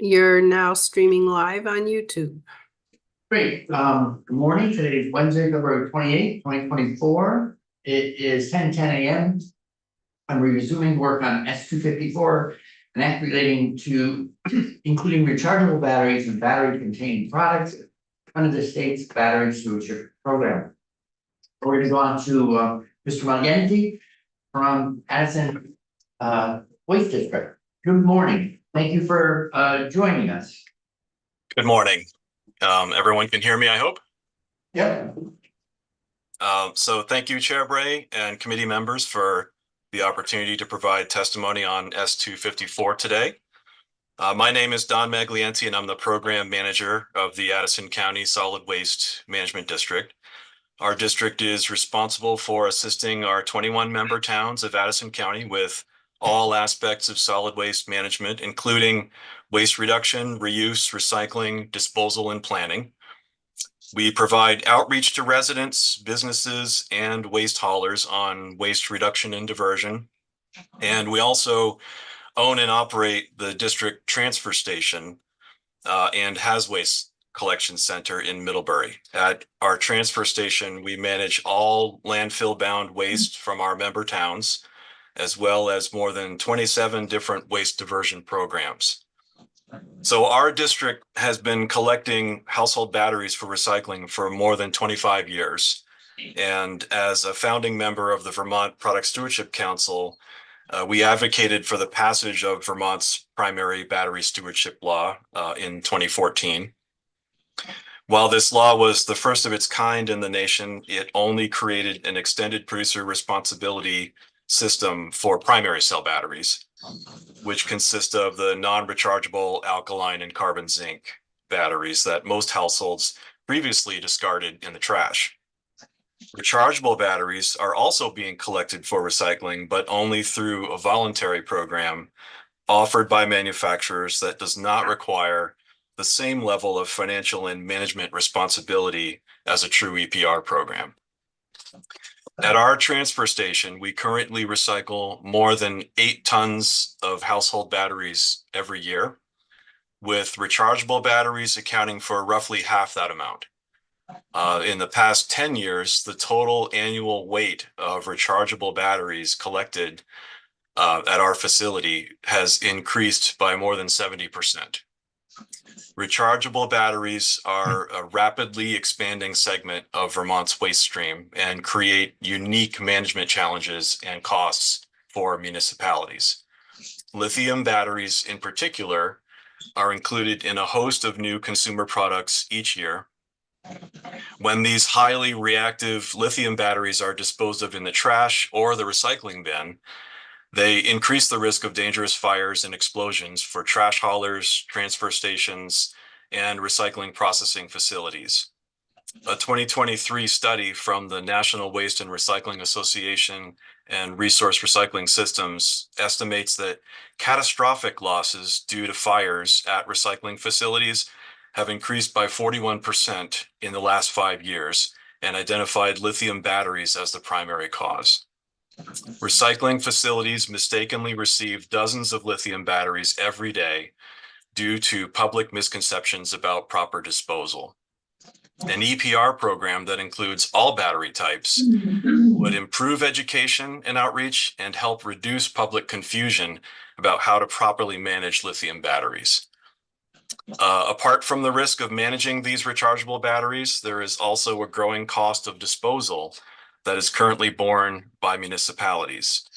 You're now streaming live on YouTube. Great. Good morning. Today is Wednesday, February 28th, 2024. It is 10:10 a.m. I'm resuming work on S254, an act relating to including rechargeable batteries and battery-containing products under the state's battery stewardship program. We're going to go on to Mr. Malgenti from Addison Waste District. Good morning. Thank you for joining us. Good morning. Everyone can hear me, I hope. Yep. So thank you, Chair Bray and committee members for the opportunity to provide testimony on S254 today. My name is Don Maglienti, and I'm the program manager of the Addison County Solid Waste Management District. Our district is responsible for assisting our 21 member towns of Addison County with all aspects of solid waste management, including waste reduction, reuse, recycling, disposal, and planning. We provide outreach to residents, businesses, and waste haulers on waste reduction and diversion. And we also own and operate the district transfer station and Has Waste Collection Center in Middlebury. At our transfer station, we manage all landfill-bound waste from our member towns, as well as more than 27 different waste diversion programs. So our district has been collecting household batteries for recycling for more than 25 years. And as a founding member of the Vermont Product Stewardship Council, we advocated for the passage of Vermont's primary battery stewardship law in 2014. While this law was the first of its kind in the nation, it only created an extended producer responsibility system for primary cell batteries, which consist of the non-rechargeable alkaline and carbon zinc batteries that most households previously discarded in the trash. Rechargeable batteries are also being collected for recycling, but only through a voluntary program offered by manufacturers that does not require the same level of financial and management responsibility as a true EPR program. At our transfer station, we currently recycle more than 8 tons of household batteries every year, with rechargeable batteries accounting for roughly half that amount. In the past 10 years, the total annual weight of rechargeable batteries collected at our facility has increased by more than 70%. Rechargeable batteries are a rapidly expanding segment of Vermont's waste stream and create unique management challenges and costs for municipalities. Lithium batteries in particular are included in a host of new consumer products each year. When these highly reactive lithium batteries are disposed of in the trash or the recycling bin, they increase the risk of dangerous fires and explosions for trash haulers, transfer stations, and recycling processing facilities. A 2023 study from the National Waste and Recycling Association and Resource Recycling Systems estimates that catastrophic losses due to fires at recycling facilities have increased by 41% in the last 5 years and identified lithium batteries as the primary cause. Recycling facilities mistakenly receive dozens of lithium batteries every day due to public misconceptions about proper disposal. An EPR program that includes all battery types would improve education and outreach and help reduce public confusion about how to properly manage lithium batteries. Apart from the risk of managing these rechargeable batteries, there is also a growing cost of disposal that is currently borne by municipalities.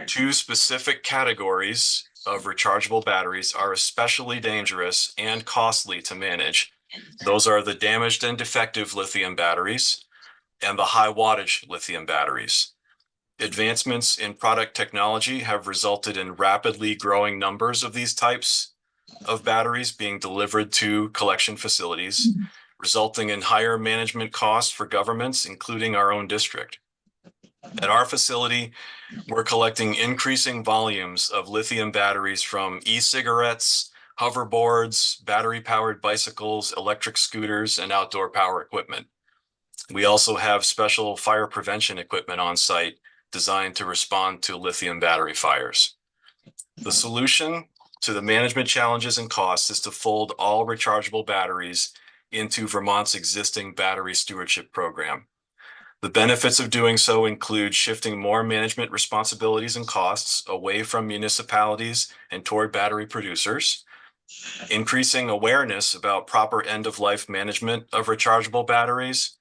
2 specific categories of rechargeable batteries are especially dangerous and costly to manage. Those are the damaged and defective lithium batteries and the high wattage lithium batteries. Advancements in product technology have resulted in rapidly growing numbers of these types of batteries being delivered to collection facilities, resulting in higher management costs for governments, including our own district. At our facility, we're collecting increasing volumes of lithium batteries from e-cigarettes, hoverboards, battery-powered bicycles, electric scooters, and outdoor power equipment. We also have special fire prevention equipment on site designed to respond to lithium battery fires. The solution to the management challenges and costs is to fold all rechargeable batteries into Vermont's existing battery stewardship program. The benefits of doing so include shifting more management responsibilities and costs away from municipalities and toward battery producers, increasing awareness about proper end-of-life management of rechargeable batteries,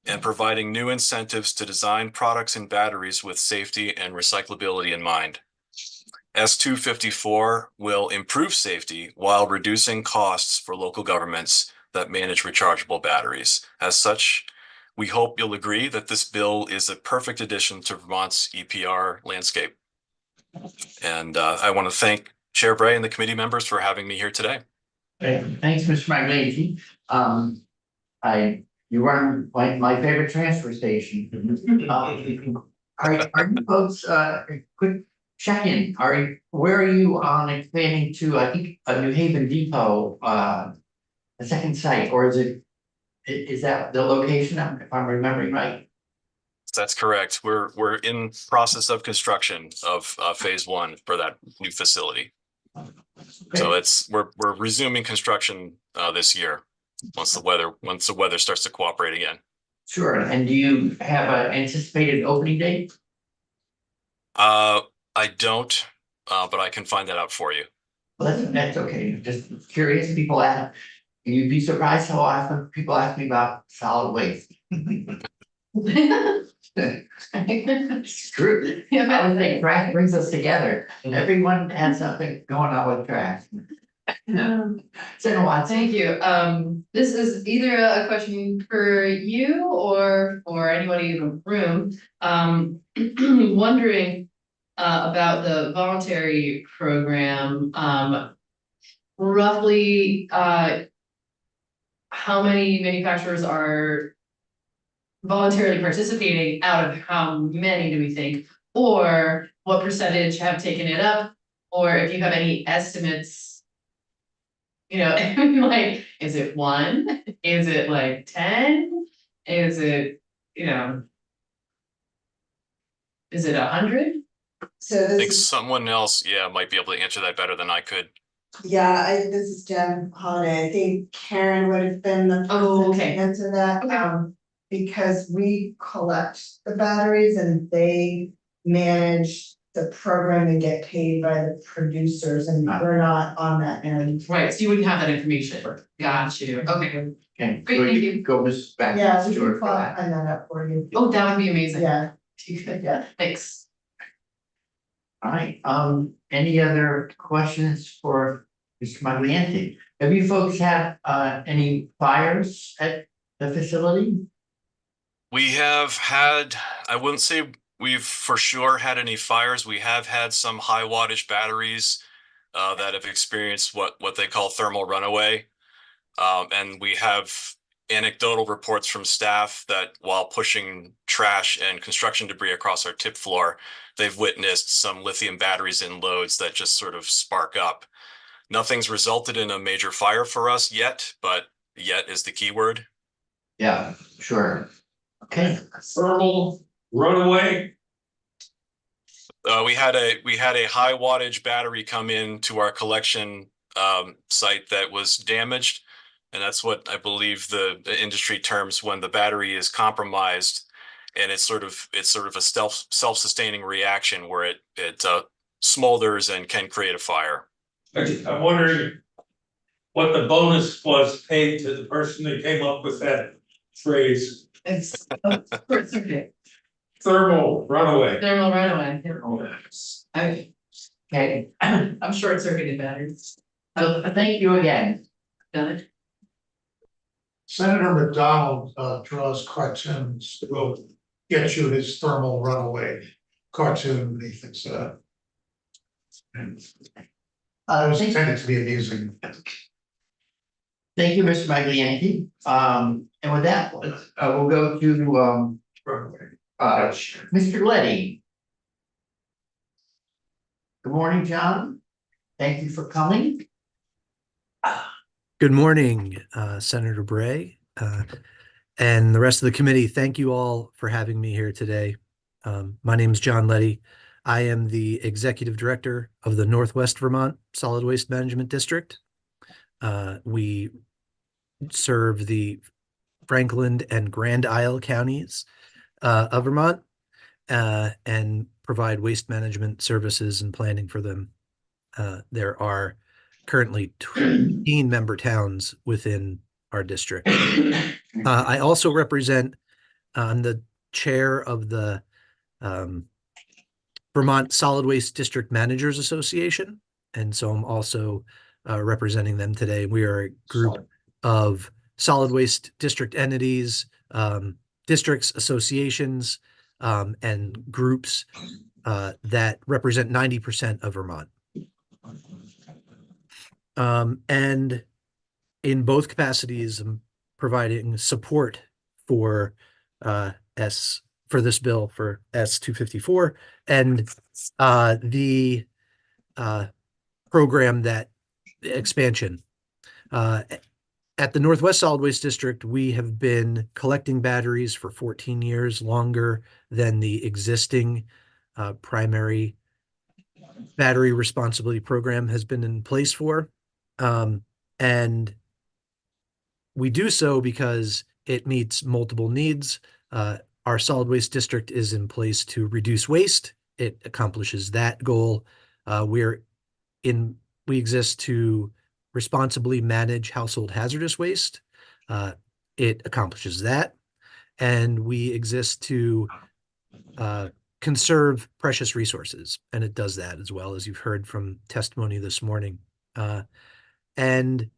and providing new incentives to design products and batteries with safety and recyclability in mind. S254 will improve safety while reducing costs for local governments that manage rechargeable batteries. As such, we hope you'll agree that this bill is a perfect addition to Vermont's EPR landscape. And I want to thank Chair Bray and the committee members for having me here today. Thanks, Mr. Maglianti. You run my favorite transfer station. Are you folks, quick check-in, where are you on expanding to, I think, a New Haven Depot, a second site, or is that the location, if I'm remembering right? That's correct. We're in process of construction of phase 1 for that new facility. Okay. So we're resuming construction this year once the weather starts to cooperate again. Sure. And do you have an anticipated opening date? I don't, but I can find that out for you. Well, that's okay. Just curious. People ask. You'd be surprised how often people ask me about solid waste. It's true. I would think trash brings us together. Everyone has something going on with trash. So Thank you. This is either a question for you or for anybody in the room. Wondering about the voluntary program. Roughly, how many manufacturers are voluntarily participating? Out of how many do we think? Or what percentage have taken it up? Or if you have any estimates, you know, like, is it 1? Is it like 10? Is it, you know, is it 100? So I think this is, someone else, might be able to answer that better than I could. this is Jen Holiday. I think Karen would have been the Oh, person to okay. answer that. Okay. Because we collect the batteries and they manage the program and get paid by the producers, and we're not on that end. Right, so you wouldn't have that information. Got you. Okay. Okay, Great, thank you. go Ms. back. Yeah, we Stewart can for that. find that up for you. Oh, that would be amazing. Yeah, Yeah. Thanks. All right, any other questions for Mr. Maglianti? Have you folks had any fires at the facility? We have had, I wouldn't say we've for sure had any fires. We have had some high wattage batteries that have experienced what they call thermal runaway. And we have anecdotal reports from staff that while pushing trash and construction debris across our tip floor, they've witnessed some lithium batteries in loads that just sort of spark up. Nothing's resulted in a major fire for us yet, but yet is the key word. Yeah, sure. Okay, Thermal runaway. We had a high wattage battery come in to our collection site that was damaged. And that's what I believe the industry terms when the battery is compromised, and it's sort of a self-sustaining reaction where it smolders and can create a fire. I'm wondering what the bonus was paid to the person that came up with that phrase, It's short circuit. thermal runaway. Thermal runaway. okay. I'm short circuited batteries. So thank you again. Done it. Senator McDonald draws cartoons that will get you his thermal runaway cartoon. He thinks always intended to be amusing. Thank you, Mr. Maglianti. And with that, we'll go to Mr. Letty. Good morning, John. Thank you for coming. Good morning, Senator Bray, and the rest of the committee. Thank you all for having me here today. My name is John Letty. I am the Executive Director of the Northwest Vermont Solid Waste Management District. We serve the Franklin and Grand Isle counties of Vermont and provide waste management services and planning for them. There are currently 15 member towns within our district. I also represent, I'm the chair of the Vermont Solid Waste District Managers Association. And so I'm also representing them today. We are a group of solid waste district entities, districts, associations, and groups that represent 90% of Vermont. And in both capacities, I'm providing support for this bill for S-254 and the program that expansion. At the Northwest Solid Waste District, we have been collecting batteries for 14 years, longer than the existing primary battery responsibility program has been in place for. And we do so because it meets multiple needs. Our solid waste district is in place to reduce waste. It accomplishes that goal. We exist to responsibly manage household hazardous waste. It accomplishes that. And we exist to conserve precious resources. And it does that as well, as you've heard from testimony this morning. And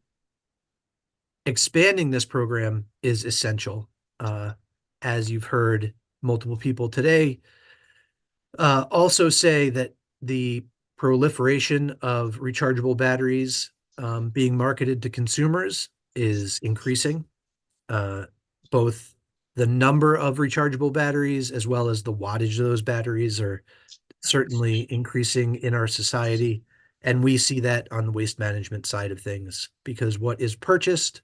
expanding this program is essential. As you've heard multiple people today also say that the proliferation of rechargeable batteries being marketed to consumers is increasing. Both the number of rechargeable batteries as well as the wattage of those batteries are certainly increasing in our society. And we see that on the waste management side of things, because what is purchased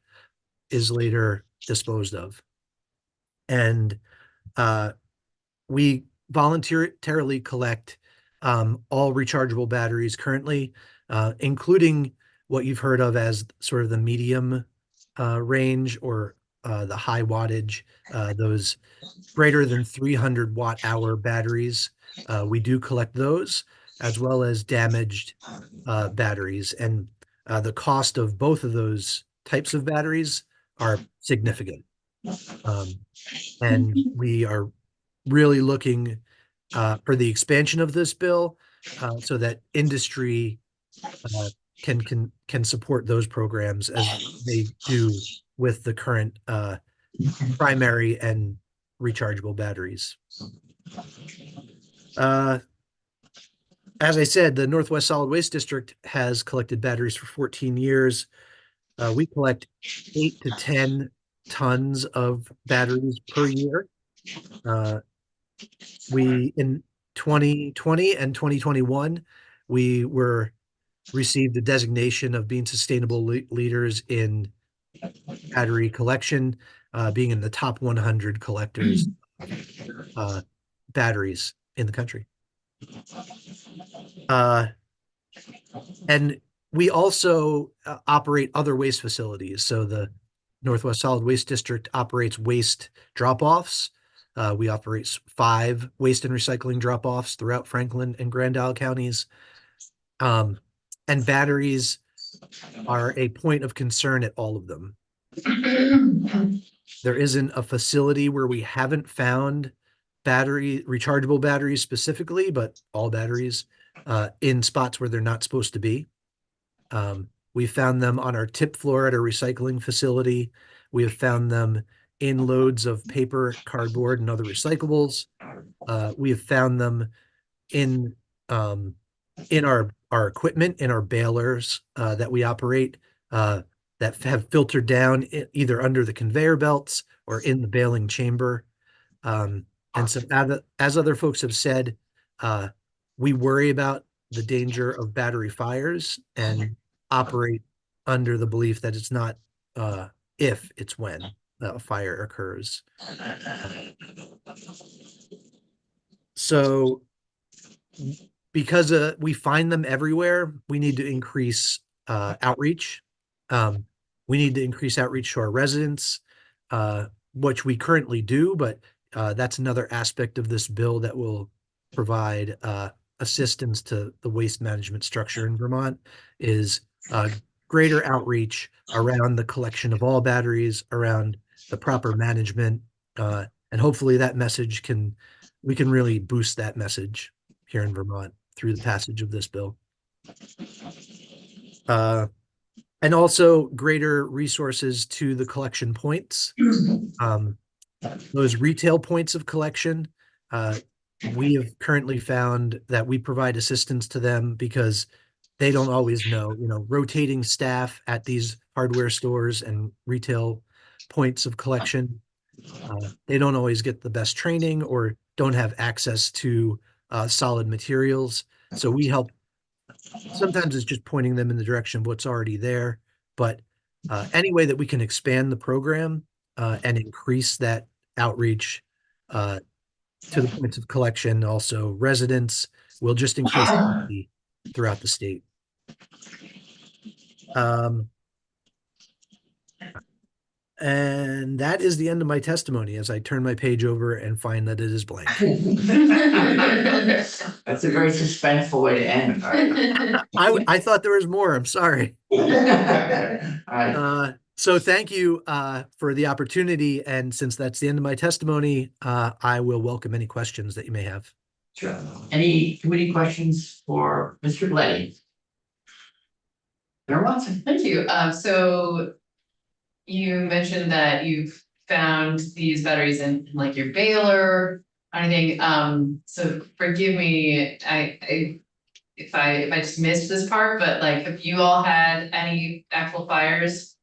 is later disposed of. And we voluntarily collect all rechargeable batteries currently, including what you've heard of as sort of the medium range or the high wattage, those greater than 300 watt-hour batteries. We do collect those, as well as damaged batteries. And the cost of both of those types of batteries are significant. And we are really looking for the expansion of this bill so that industry can support those programs as they do with the current primary and rechargeable batteries. As I said, the Northwest Solid Waste District has collected batteries for 14 years. We collect 8 to 10 tons of batteries per year. In 2020 and 2021, we received a designation of being sustainable leaders in battery collection, being in the top 100 collectors batteries in the country. And we also operate other waste facilities. So the Northwest Solid Waste District operates waste drop-offs. We operate 5 waste and recycling drop-offs throughout Franklin and Grand Isle counties. And batteries are a point of concern at all of them. There isn't a facility where we haven't found rechargeable batteries specifically, but all batteries in spots where they're not supposed to be. We found them on our tip floor at a recycling facility. We have found them in loads of paper, cardboard, and other recyclables. We have found them in our equipment, in our balers that we operate that have filtered down either under the conveyor belts or in the baling chamber. And so as other folks have said, we worry about the danger of battery fires and operate under the belief that it's not if, it's when a fire occurs. So because we find them everywhere, we need to increase outreach. We need to increase outreach to our residents, which we currently do, but that's another aspect of this bill that will provide assistance to the waste management structure in Vermont is greater outreach around the collection of all batteries, around the proper management, and hopefully that message we can really boost that message here in Vermont through the passage of this bill. And also greater resources to the collection points. Those retail points of collection, we have currently found that we provide assistance to them because they don't always know, rotating staff at these hardware stores and retail points of collection. They don't always get the best training or don't have access to solid materials. So we help. Sometimes it's just pointing them in the direction of what's already there, but any way that we can expand the program and increase that outreach to the points of collection, also residents, will just increase safety throughout the state. And that is the end of my testimony as I turn my page over and find that it is blank. That's a very suspenseful way to end. I thought there was more. I'm sorry. All right. So thank you for the opportunity. And since that's the end of my testimony, I will welcome any questions that you may have. Sure. Any committee questions for Mr. Gleddy? Mayor Watson? Thank you. So you mentioned that you've found these batteries in like your baler, anything. So forgive me, if I just missed this part, but like, have you all had any actual fires?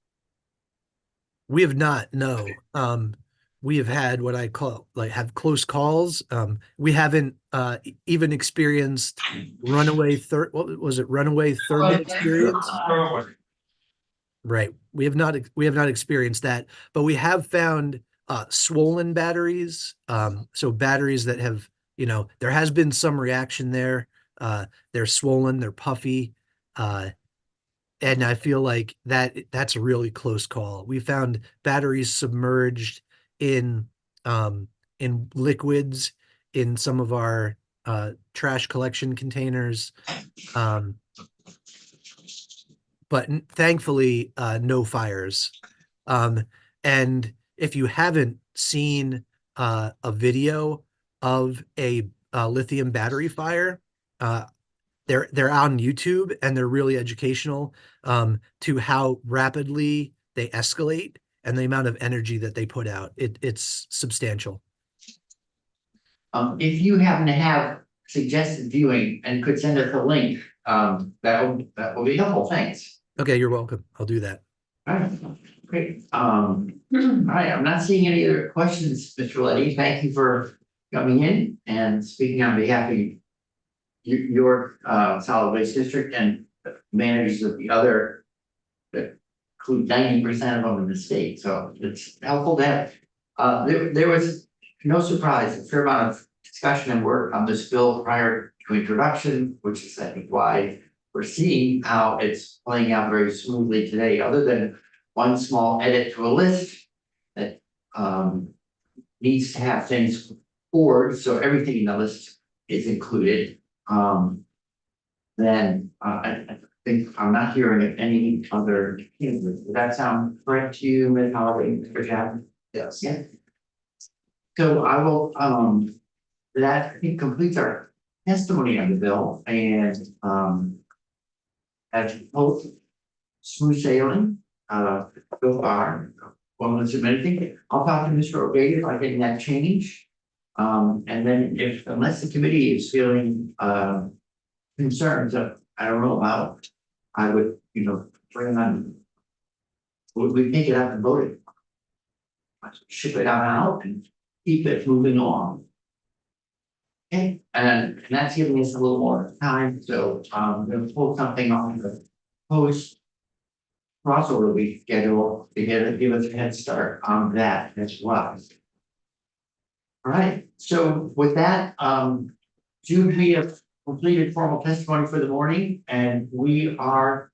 We have not, no. We have had what I call have close calls. We haven't even experienced runaway runaway thermal experience? Right. We have not experienced that, but we have found swollen batteries. So batteries that have, there has been some reaction there. They're swollen, they're puffy. And I feel like that's a really close call. We found batteries submerged in liquids in some of our trash collection containers. But thankfully, no fires. And if you haven't seen a video of a lithium battery fire, they're on YouTube and they're really educational to how rapidly they escalate and the amount of energy that they put out. It's substantial. If you happen to have suggested viewing and could send us a link, that will be helpful. Thanks. Okay, you're welcome. I'll do that. All right, great. All right, I'm not seeing any other questions, Mr. Leddy. Thank you for coming in and speaking on behalf of your solid waste district and managers of the other that include 90% of them in the state. So it's helpful to have. There was no surprise, a fair amount of discussion and work on this bill prior to introduction, which is I think why we're seeing how it's playing out very smoothly today, other than one small edit to a list that needs to have things forward, so everything in the list is included. Then I think I'm not hearing any other changes. Does that sound correct to you, Ms. Holiday, Mr. Chapman? Yes. Yeah. So I will, that I think completes our testimony on the bill, and as both smooth sailing so far. Well, let's admit anything. I'll talk to Mr. O'Grady about getting that change. And then unless the committee is feeling concerns that I don't know about, I would, bring on. We pick it up and vote it. Ship it out and keep it moving along. Okay, and that's giving us a little more time, so I'm gonna pull something on the post crossover week schedule to give us a head start on that as well. All right, so with that, do we have completed formal testimony for the morning, and we are